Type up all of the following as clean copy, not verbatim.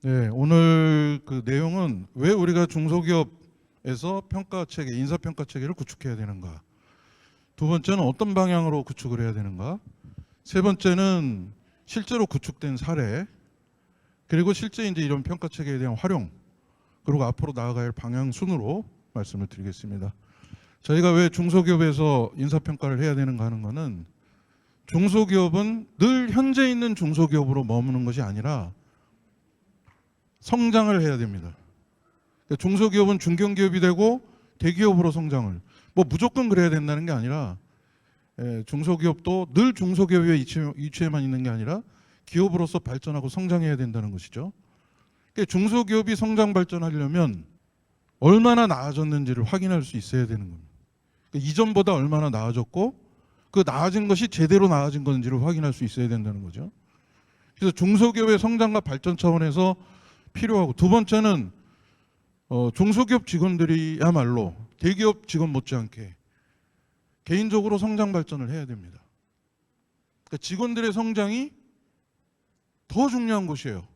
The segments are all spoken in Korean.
네, 오늘 그 내용은 왜 우리가 중소기업에서 평가 체계, 인사평가 체계를 구축해야 되는가? 두 번째는 어떤 방향으로 구축을 해야 되는가? 세 번째는 실제로 구축된 사례, 그리고 실제 이제 이런 평가 체계에 대한 활용, 그리고 앞으로 나아갈 방향 순으로 말씀을 드리겠습니다. 저희가 왜 중소기업에서 인사평가를 해야 되는가 하는 거는 중소기업은 늘 현재 있는 중소기업으로 머무는 것이 아니라 성장을 해야 됩니다. 그러니까 중소기업은 중견기업이 되고 대기업으로 성장을 무조건 그래야 된다는 게 아니라 중소기업도 늘 중소기업의 위치에만 있는 게 아니라 기업으로서 발전하고 성장해야 된다는 것이죠. 그러니까 중소기업이 성장 발전하려면 얼마나 나아졌는지를 확인할 수 있어야 되는 겁니다. 그러니까 이전보다 얼마나 나아졌고 그 나아진 것이 제대로 나아진 건지를 확인할 수 있어야 된다는 거죠. 그래서 중소기업의 성장과 발전 차원에서 필요하고, 두 번째는 중소기업 직원들이야말로 대기업 직원 못지않게 개인적으로 성장 발전을 해야 됩니다. 그러니까 직원들의 성장이 더 중요한 것이에요.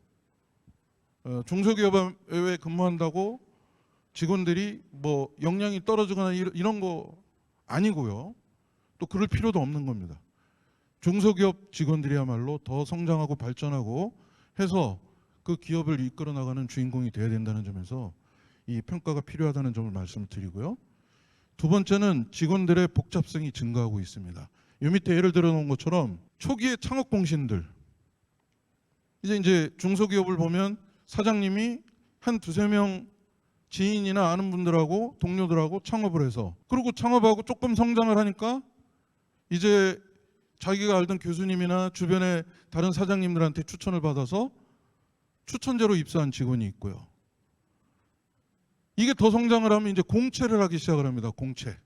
중소기업에 근무한다고 직원들이 역량이 떨어지거나 이런 거 아니고요. 또 그럴 필요도 없는 겁니다. 중소기업 직원들이야말로 더 성장하고 발전하고 해서 그 기업을 이끌어 나가는 주인공이 돼야 된다는 점에서 이 평가가 필요하다는 점을 말씀드리고요. 두 번째는 직원들의 복잡성이 증가하고 있습니다. 이 밑에 예를 들어 놓은 것처럼 초기의 창업 공신들, 이제 중소기업을 보면 사장님이 한 두세 명 지인이나 아는 분들하고 동료들하고 창업을 해서, 그리고 창업하고 조금 성장을 하니까 이제 자기가 알던 교수님이나 주변의 다른 사장님들한테 추천을 받아서 추천제로 입사한 직원이 있고요. 이게 더 성장을 하면 이제 공채를 하기 시작을 합니다. 공채.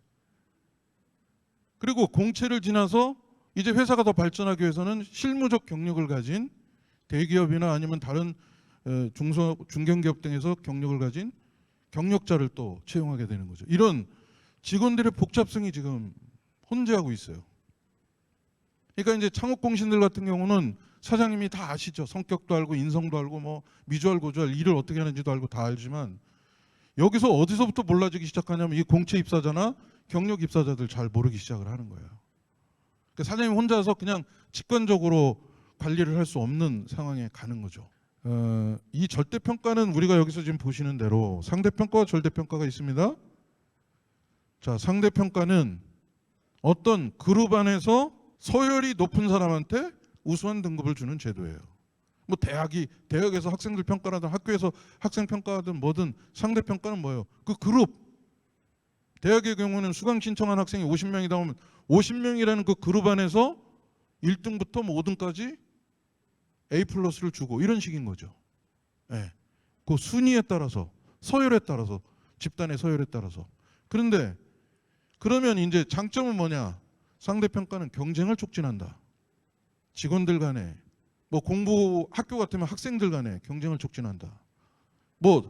그리고 공채를 지나서 이제 회사가 더 발전하기 위해서는 실무적 경력을 가진 대기업이나 아니면 다른 중견기업 등에서 경력을 가진 경력자를 또 채용하게 되는 거죠. 이런 직원들의 복잡성이 지금 혼재하고 있어요. 그러니까 이제 창업 공신들 같은 경우는 사장님이 다 아시죠. 성격도 알고 인성도 알고 미주알 고주알 일을 어떻게 하는지도 알고 다 알지만, 여기서 어디서부터 몰라지기 시작하냐면 이 공채 입사자나 경력 입사자들 잘 모르기 시작을 하는 거예요. 그러니까 사장님 혼자서 그냥 직관적으로 관리를 할 수 없는 상황에 가는 거죠. 이 절대평가는 우리가 여기서 지금 보시는 대로 상대평가와 절대평가가 있습니다. 자, 상대평가는 어떤 그룹 안에서 서열이 높은 사람한테 우수한 등급을 주는 제도예요. 대학에서 학생들 평가라든 학교에서 학생 평가하든 뭐든 상대평가는 뭐예요? 그 그룹. 대학의 경우는 수강 신청한 학생이 50명이다 하면 50명이라는 그 그룹 안에서 1등부터 5등까지 A 플러스를 주고 이런 식인 거죠. 네. 그 순위에 따라서, 서열에 따라서, 집단의 서열에 따라서. 그런데 그러면 이제 장점은 뭐냐? 상대평가는 경쟁을 촉진한다. 직원들 간에, 학교 같으면 학생들 간에 경쟁을 촉진한다.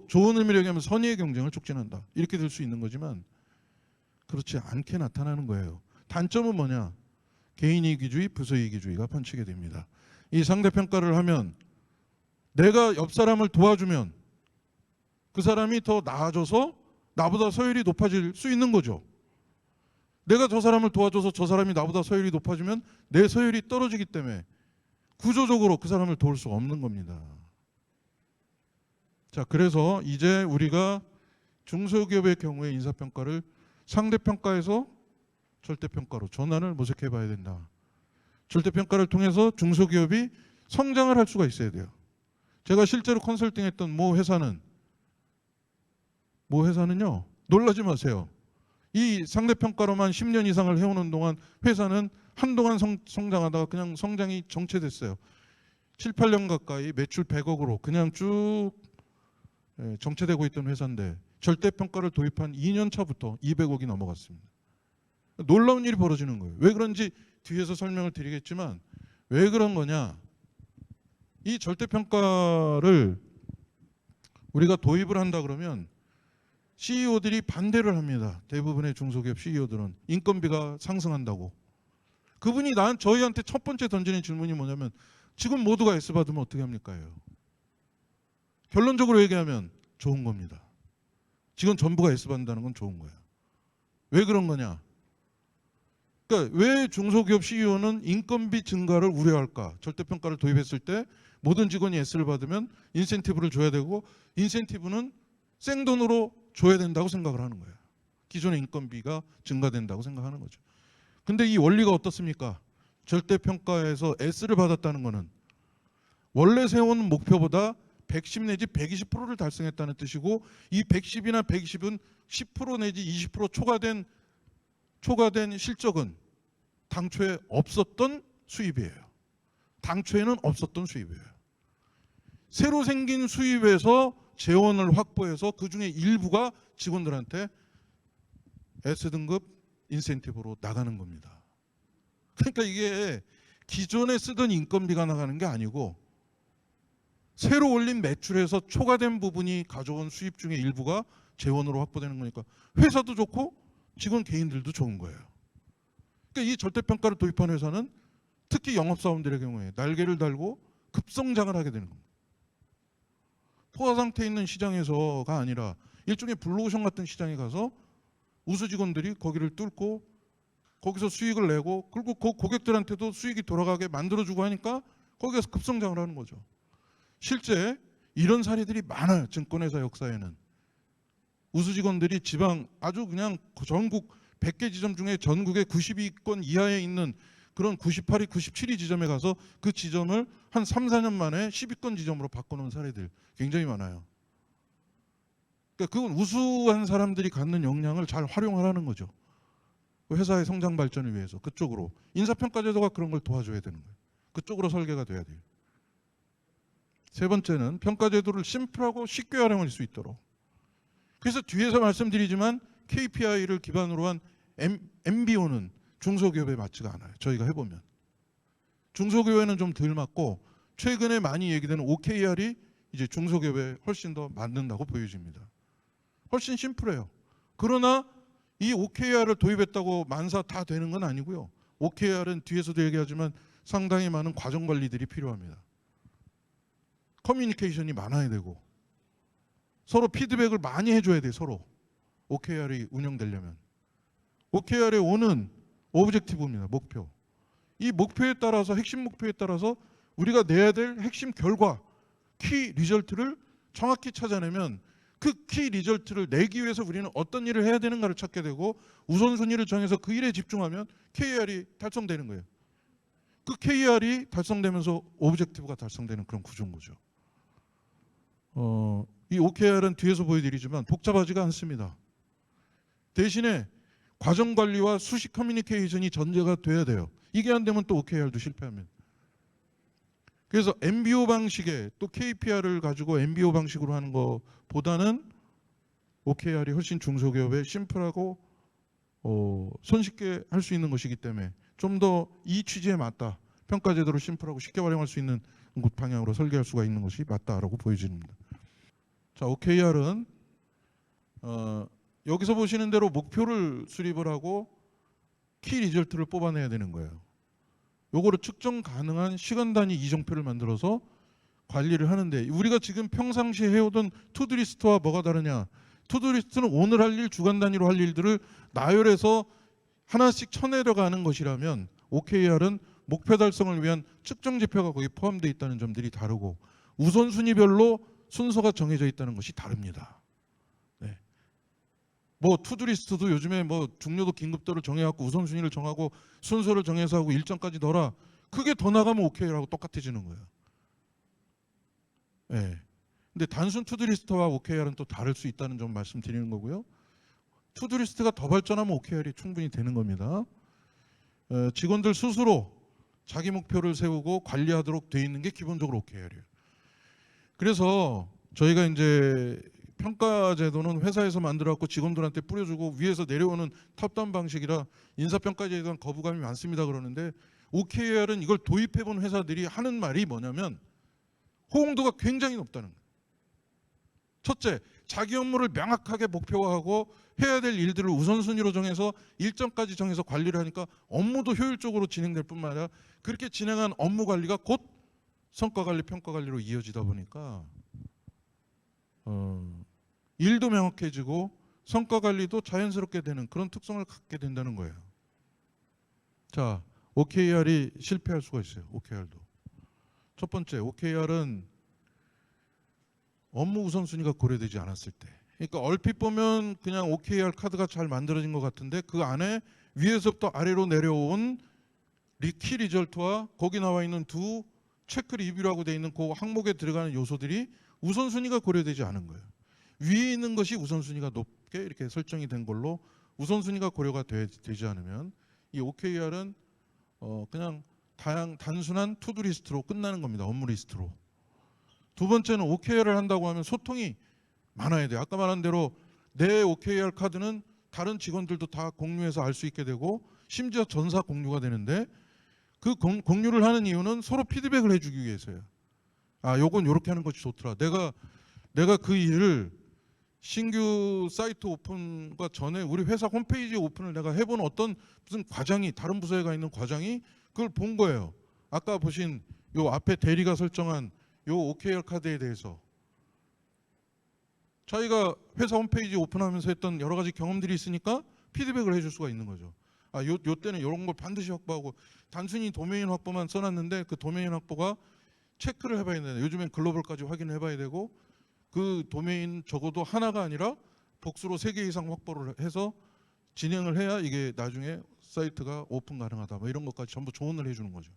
좋은 의미로 얘기하면 선의의 경쟁을 촉진한다. 이렇게 될 수 있는 거지만 그렇지 않게 나타나는 거예요. 단점은 뭐냐? 개인이기주의, 부서이기주의가 판치게 됩니다. 이 상대평가를 하면 내가 옆 사람을 도와주면 그 사람이 더 나아져서 나보다 서열이 높아질 수 있는 거죠. 내가 저 사람을 도와줘서 저 사람이 나보다 서열이 높아지면 내 서열이 떨어지기 때문에 구조적으로 그 사람을 도울 수가 없는 겁니다. 자, 그래서 이제 우리가 중소기업의 경우에 인사평가를 상대평가에서 절대평가로 전환을 모색해 봐야 된다. 절대평가를 통해서 중소기업이 성장을 할 수가 있어야 돼요. 제가 실제로 컨설팅했던 모 회사는요, 놀라지 마세요. 이 상대평가로만 10년 이상을 해오는 동안 회사는 한동안 성장하다가 그냥 성장이 정체됐어요. 7, 8년 가까이 매출 100억으로 그냥 쭉 정체되고 있던 회사인데 절대평가를 도입한 2년 차부터 200억이 넘어갔습니다. 놀라운 일이 벌어지는 거예요. 왜 그런지 뒤에서 설명을 드리겠지만, 왜 그런 거냐? 이 절대평가를 우리가 도입을 한다 그러면 CEO들이 반대를 합니다. 대부분의 중소기업 CEO들은 인건비가 상승한다고. 그분이 저희한테 첫 번째 던지는 질문이 뭐냐면, 지금 모두가 S 받으면 어떻게 합니까? 결론적으로 얘기하면 좋은 겁니다. 직원 전부가 S 받는다는 건 좋은 거예요. 왜 그런 거냐? 그러니까 왜 중소기업 CEO는 인건비 증가를 우려할까? 절대평가를 도입했을 때 모든 직원이 S를 받으면 인센티브를 줘야 되고, 인센티브는 생돈으로 줘야 된다고 생각을 하는 거예요. 기존의 인건비가 증가된다고 생각하는 거죠. 근데 이 원리가 어떻습니까? 절대평가에서 S를 받았다는 거는 원래 세운 목표보다 110 내지 120%를 달성했다는 뜻이고, 이 110이나 120은 10% 내지 20% 초과된 실적은 당초에 없었던 수입이에요. 당초에는 없었던 수입이에요. 새로 생긴 수입에서 재원을 확보해서 그 중에 일부가 직원들한테 S등급 인센티브로 나가는 겁니다. 그러니까 이게 기존에 쓰던 인건비가 나가는 게 아니고 새로 올린 매출에서 초과된 부분이 가져온 수입 중에 일부가 재원으로 확보되는 거니까 회사도 좋고 직원 개인들도 좋은 거예요. 그러니까 이 절대평가를 도입한 회사는 특히 영업사원들의 경우에 날개를 달고 급성장을 하게 되는 겁니다. 포화 상태에 있는 시장에서가 아니라 일종의 블루오션 같은 시장에 가서 우수 직원들이 거기를 뚫고 거기서 수익을 내고, 그리고 그 고객들한테도 수익이 돌아가게 만들어주고 하니까 거기에서 급성장을 하는 거죠. 실제 이런 사례들이 많아요. 증권회사 역사에는. 우수 직원들이 지방 아주 그냥 전국 100개 지점 중에 전국의 92건 이하에 있는 그런 98위, 97위 지점에 가서 그 지점을 한 3, 4년 만에 10위권 지점으로 바꿔놓은 사례들 굉장히 많아요. 그러니까 그건 우수한 사람들이 갖는 역량을 잘 활용하라는 거죠. 회사의 성장 발전을 위해서 그쪽으로. 인사평가제도가 그런 걸 도와줘야 되는 거예요. 그쪽으로 설계가 돼야 돼요. 세 번째는 평가제도를 심플하고 쉽게 활용할 수 있도록. 그래서 뒤에서 말씀드리지만 KPI를 기반으로 한 MBO는 중소기업에 맞지가 않아요. 저희가 해보면. 중소기업에는 좀 덜 맞고, 최근에 많이 얘기되는 OKR이 이제 중소기업에 훨씬 더 맞는다고 보여집니다. 훨씬 심플해요. 그러나 이 OKR을 도입했다고 만사 다 되는 건 아니고요. OKR은 뒤에서도 얘기하지만 상당히 많은 과정 관리들이 필요합니다. 커뮤니케이션이 많아야 되고 서로 피드백을 많이 해줘야 돼요. 서로. OKR이 운영되려면. OKR의 O는 오브젝티브입니다. 목표. 이 목표에 따라서, 핵심 목표에 따라서 우리가 내야 될 핵심 결과, 키 리절트를 정확히 찾아내면 그 키 리절트를 내기 위해서 우리는 어떤 일을 해야 되는가를 찾게 되고, 우선순위를 정해서 그 일에 집중하면 KR이 달성되는 거예요. 그 KR이 달성되면서 오브젝티브가 달성되는 그런 구조인 거죠. 이 OKR은 뒤에서 보여드리지만 복잡하지가 않습니다. 대신에 과정 관리와 수식 커뮤니케이션이 전제가 돼야 돼요. 이게 안 되면 또 OKR도 실패하면. 그래서 MBO 방식에 또 KPI를 가지고 MBO 방식으로 하는 것보다는 OKR이 훨씬 중소기업에 심플하고 손쉽게 할 수 있는 것이기 때문에 좀 더 이 취지에 맞다. 평가제도를 심플하고 쉽게 활용할 수 있는 방향으로 설계할 수가 있는 것이 맞다라고 보여집니다. 자, OKR은 여기서 보시는 대로 목표를 수립을 하고 키 리절트를 뽑아내야 되는 거예요. 요거를 측정 가능한 시간 단위 이정표를 만들어서 관리를 하는데, 우리가 지금 평상시에 해오던 투두리스트와 뭐가 다르냐? 투두리스트는 오늘 할 일, 주간 단위로 할 일들을 나열해서 하나씩 쳐내려가는 것이라면 OKR은 목표 달성을 위한 측정 지표가 거기 포함되어 있다는 점들이 다르고, 우선순위별로 순서가 정해져 있다는 것이 다릅니다. 네. 뭐 투두리스트도 요즘에 뭐 중요도 긴급도를 정해갖고 우선순위를 정하고 순서를 정해서 하고 일정까지 넣어라. 그게 더 나가면 OKR하고 똑같아지는 거예요. 네. 근데 단순 투두리스트와 OKR은 또 다를 수 있다는 점 말씀드리는 거고요. 투두리스트가 더 발전하면 OKR이 충분히 되는 겁니다. 직원들 스스로 자기 목표를 세우고 관리하도록 돼 있는 게 기본적으로 OKR이에요. 그래서 저희가 이제 평가제도는 회사에서 만들어갖고 직원들한테 뿌려주고 위에서 내려오는 탑다운 방식이라 인사평가제도에 대한 거부감이 많습니다. 그러는데 OKR은 이걸 도입해본 회사들이 하는 말이 뭐냐면 호응도가 굉장히 높다는 거예요. 첫째, 자기 업무를 명확하게 목표화하고 해야 될 일들을 우선순위로 정해서 일정까지 정해서 관리를 하니까 업무도 효율적으로 진행될 뿐만 아니라 그렇게 진행한 업무 관리가 곧 성과관리, 평가관리로 이어지다 보니까 일도 명확해지고 성과 관리도 자연스럽게 되는 그런 특성을 갖게 된다는 거예요. 자, OKR이 실패할 수가 있어요. OKR도. 첫 번째, OKR은 업무 우선순위가 고려되지 않았을 때. 그러니까 얼핏 보면 그냥 OKR 카드가 잘 만들어진 것 같은데 그 안에 위에서부터 아래로 내려온 키 리절트와 거기 나와 있는 두 체크 리뷰라고 되어 있는 그 항목에 들어가는 요소들이 우선순위가 고려되지 않은 거예요. 위에 있는 것이 우선순위가 높게 이렇게 설정이 된 걸로 우선순위가 고려가 되지 않으면 이 OKR은 그냥 단순한 투두 리스트로 끝나는 겁니다. 업무 리스트로. 두 번째는 OKR을 한다고 하면 소통이 많아야 돼요. 아까 말한 대로 내 OKR 카드는 다른 직원들도 다 공유해서 알 수 있게 되고 심지어 전사 공유가 되는데 그 공유를 하는 이유는 서로 피드백을 해주기 위해서예요. 아, 요건 요렇게 하는 것이 좋더라. 내가 그 일을 신규 사이트 오픈과 전에 우리 회사 홈페이지 오픈을 내가 해본 어떤 무슨 과장이 다른 부서에 가 있는 과장이 그걸 본 거예요. 아까 보신 요 앞에 대리가 설정한 요 OKR 카드에 대해서 자기가 회사 홈페이지 오픈하면서 했던 여러 가지 경험들이 있으니까 피드백을 해줄 수가 있는 거죠. 아, 요 때는 이런 걸 반드시 확보하고 단순히 도메인 확보만 써놨는데 그 도메인 확보가 체크를 해봐야 되는데 요즘엔 글로벌까지 확인을 해봐야 되고 그 도메인 적어도 하나가 아니라 복수로 3개 이상 확보를 해서 진행을 해야 이게 나중에 사이트가 오픈 가능하다. 뭐 이런 것까지 전부 조언을 해주는 거죠.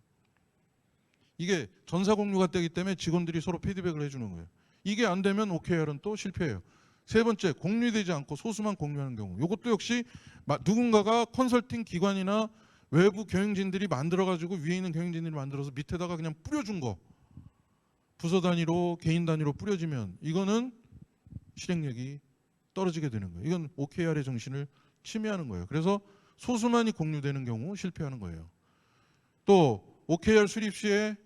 이게 전사 공유가 되기 때문에 직원들이 서로 피드백을 해주는 거예요. 이게 안 되면 OKR은 또 실패해요. 세 번째, 공유되지 않고 소수만 공유하는 경우. 이것도 역시 누군가가 컨설팅 기관이나 외부 경영진들이 만들어가지고 위에 있는 경영진들이 만들어서 밑에다가 그냥 뿌려준 거. 부서 단위로 개인 단위로 뿌려지면 이거는 실행력이 떨어지게 되는 거예요. 이건 OKR의 정신을 침해하는 거예요. 그래서 소수만이 공유되는 경우 실패하는 거예요. 또 OKR 수립 시에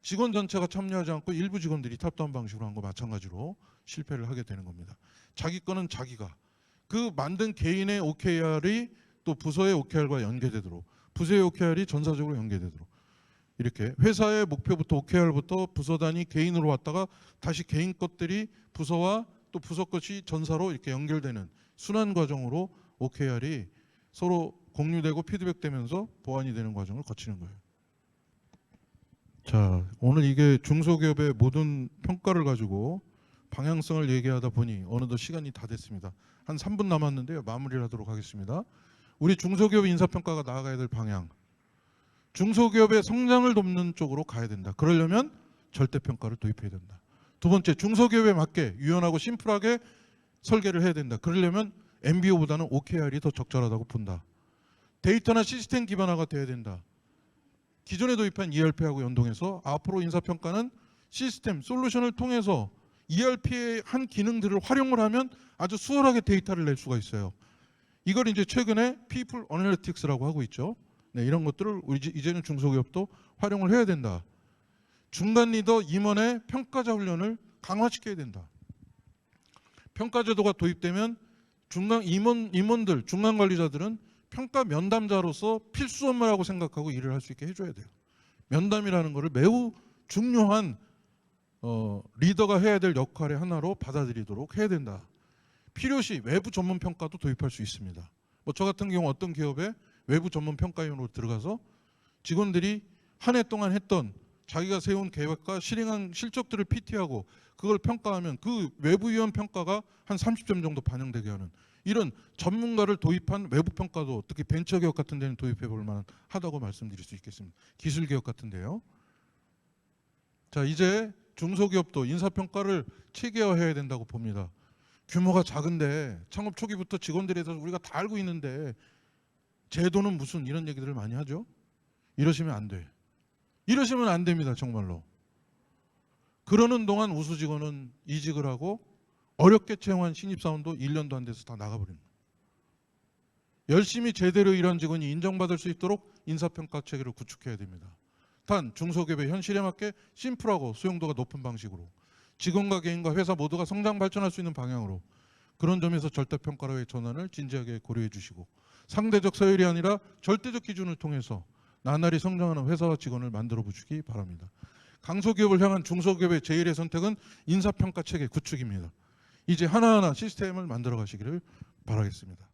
직원 전체가 참여하지 않고 일부 직원들이 탑다운 방식으로 한 거 마찬가지로 실패를 하게 되는 겁니다. 자기 거는 자기가 그 만든 개인의 OKR이 또 부서의 OKR과 연계되도록 부서의 OKR이 전사적으로 연계되도록 이렇게 회사의 목표부터 OKR부터 부서 단위 개인으로 왔다가 다시 개인 것들이 부서와 또 부서 것이 전사로 이렇게 연결되는 순환 과정으로 OKR이 서로 공유되고 피드백되면서 보완이 되는 과정을 거치는 거예요. 자, 오늘 이게 중소기업의 모든 평가를 가지고 방향성을 얘기하다 보니 어느덧 시간이 다 됐습니다. 한 3분 남았는데요. 마무리를 하도록 하겠습니다. 우리 중소기업 인사평가가 나아가야 될 방향. 중소기업의 성장을 돕는 쪽으로 가야 된다. 그러려면 절대평가를 도입해야 된다. 두 번째, 중소기업에 맞게 유연하고 심플하게 설계를 해야 된다. 그러려면 MBO보다는 OKR이 더 적절하다고 본다. 데이터나 시스템 기반화가 돼야 된다. 기존에 도입한 ERP하고 연동해서 앞으로 인사평가는 시스템, 솔루션을 통해서 ERP의 한 기능들을 활용을 하면 아주 수월하게 데이터를 낼 수가 있어요. 이걸 이제 최근에 People Analytics라고 하고 있죠. 네, 이런 것들을 이제는 중소기업도 활용을 해야 된다. 중간 리더 임원의 평가자 훈련을 강화시켜야 된다. 평가 제도가 도입되면 임원들, 중간 관리자들은 평가 면담자로서 필수 업무라고 생각하고 일을 할 수 있게 해줘야 돼요. 면담이라는 것을 매우 중요한 리더가 해야 될 역할의 하나로 받아들이도록 해야 된다. 필요시 외부 전문 평가도 도입할 수 있습니다. 뭐 저 같은 경우 어떤 기업에 외부 전문 평가위원으로 들어가서 직원들이 한 해 동안 했던 자기가 세운 계획과 실행한 실적들을 PT하고 그걸 평가하면 그 외부위원 평가가 한 30점 정도 반영되게 하는 이런 전문가를 도입한 외부 평가도 특히 벤처기업 같은 데는 도입해 볼 만하다고 말씀드릴 수 있겠습니다. 기술기업 같은데요. 자, 이제 중소기업도 인사평가를 체계화해야 된다고 봅니다. 규모가 작은데 창업 초기부터 직원들에 대해서 우리가 다 알고 있는데 제도는 무슨 이런 얘기들을 많이 하죠. 이러시면 안 돼. 이러시면 안 됩니다. 정말로. 그러는 동안 우수 직원은 이직을 하고 어렵게 채용한 신입사원도 1년도 안 돼서 다 나가버립니다. 열심히 제대로 일한 직원이 인정받을 수 있도록 인사평가 체계를 구축해야 됩니다. 단 중소기업의 현실에 맞게 심플하고 수용도가 높은 방식으로 직원과 개인과 회사 모두가 성장 발전할 수 있는 방향으로 그런 점에서 절대평가로의 전환을 진지하게 고려해 주시고 상대적 서열이 아니라 절대적 기준을 통해서 나날이 성장하는 회사와 직원을 만들어 보시기 바랍니다. 강소기업을 향한 중소기업의 제1의 선택은 인사평가 체계 구축입니다. 이제 하나하나 시스템을 만들어 가시기를 바라겠습니다.